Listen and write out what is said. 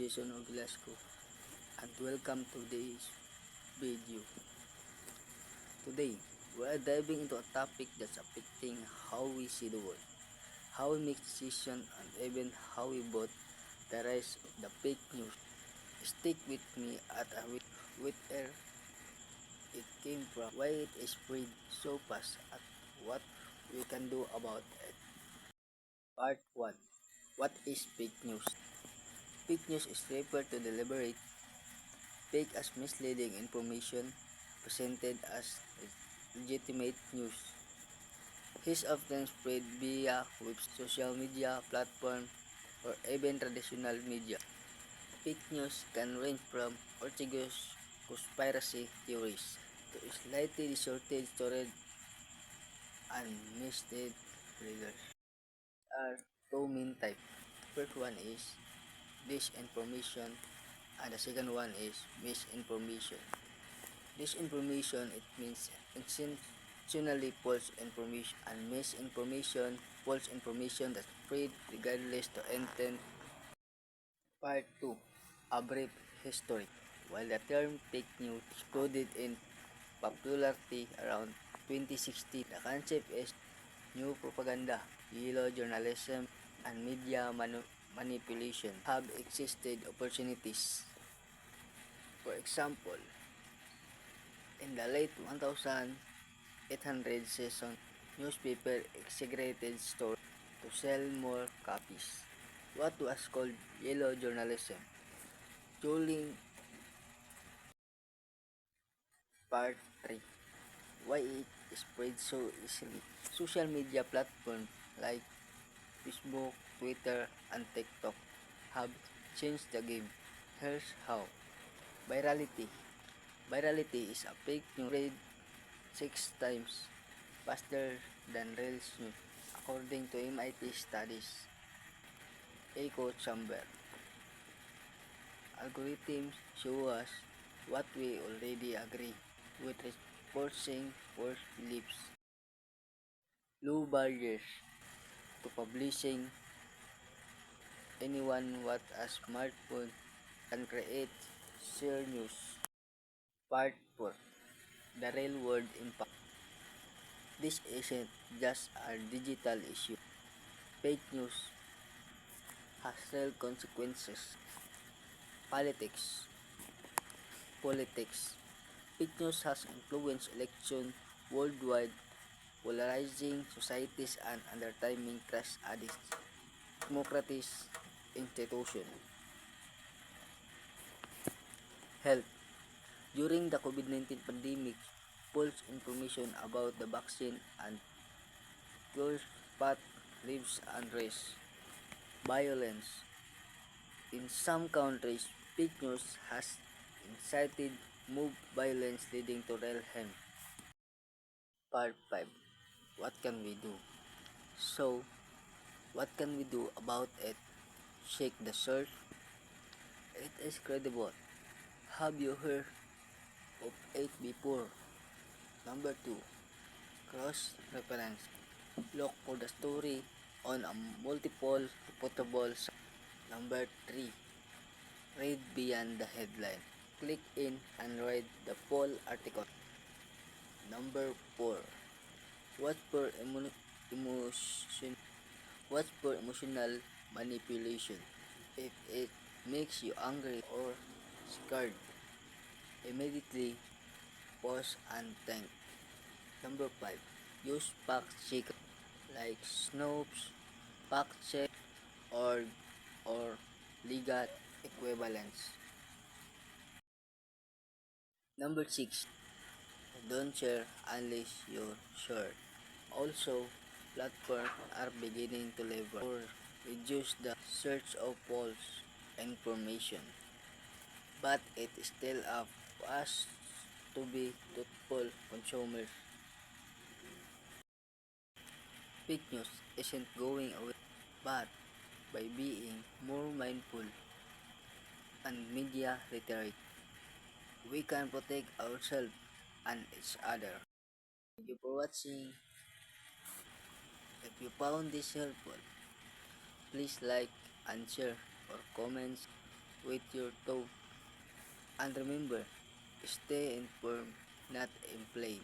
Jason O. Velasco and welcome to today's video. Today, we are diving into a topic that's affecting how we see the world, how we make decisions, and even how we vote, the rise of the fake news. Stick with me at a where it came from, why it is spread so fast, and what we can do about it. Part 1. What is fake news? Fake news is referred to deliberate fake as misleading information presented as legitimate news. This often spread via web, social media platform, or even traditional media. Fake news can range from orthodox conspiracy theories to slightly distorted stories and misleading figures. There are two main types. First one is disinformation and the second one is misinformation. Disinformation, it means intentionally false information, and misinformation, false information that spread regardless to intent. Part 2. A brief history. While the term fake news exploded in popularity around 2016, the concept is new propaganda, yellow journalism, and media manipulation have existed opportunities. For example, in the late 1800 season, newspaper exaggerated stories to sell more copies. What was called yellow journalism. During part 3, why it spread so easily. Social media platforms like Facebook, Twitter, and TikTok have changed the game. Here's how. Virality. Virality is a fake news spread 6 times faster than real news, according to MIT studies. Echo chamber. Algorithms show us what we already agree with reinforcing false beliefs. Low barriers to publishing. Anyone with a smartphone can create share news. Part 4. The real world impact. This isn't just a digital issue. Fake news has real consequences. Politics. Fake news has influenced elections worldwide, polarizing societies and undermining trust in democratic institutions. Health. During the COVID-19 pandemic, false information about the vaccine and cure spread lives and risk. Violence. In some countries, fake news has incited mob violence leading to real harm. Part 5. What can we do? So, what can we do about it? Check the source. It is credible. Have you heard of it before? Number 2. Cross-reference. Look for the story on a multiple reputable sites. Number 3. Read beyond the headline. Click in and read the full article. Number 4. Watch for emotional manipulation. If it makes you angry or scared, immediately pause and think. Number 5. Use fact check like Snopes, fact check, or legal equivalence. Number 6. Don't share unless you're sure. Also, platforms are beginning to lever or reduce the search of false information. But it is still up to us to be thoughtful consumers. Fake news isn't going away, but by being more mindful and media literate, we can protect ourselves and each other. Thank you for watching. If you found this helpful, please like and share or comments with your toe. And remember, stay informed, not inflamed.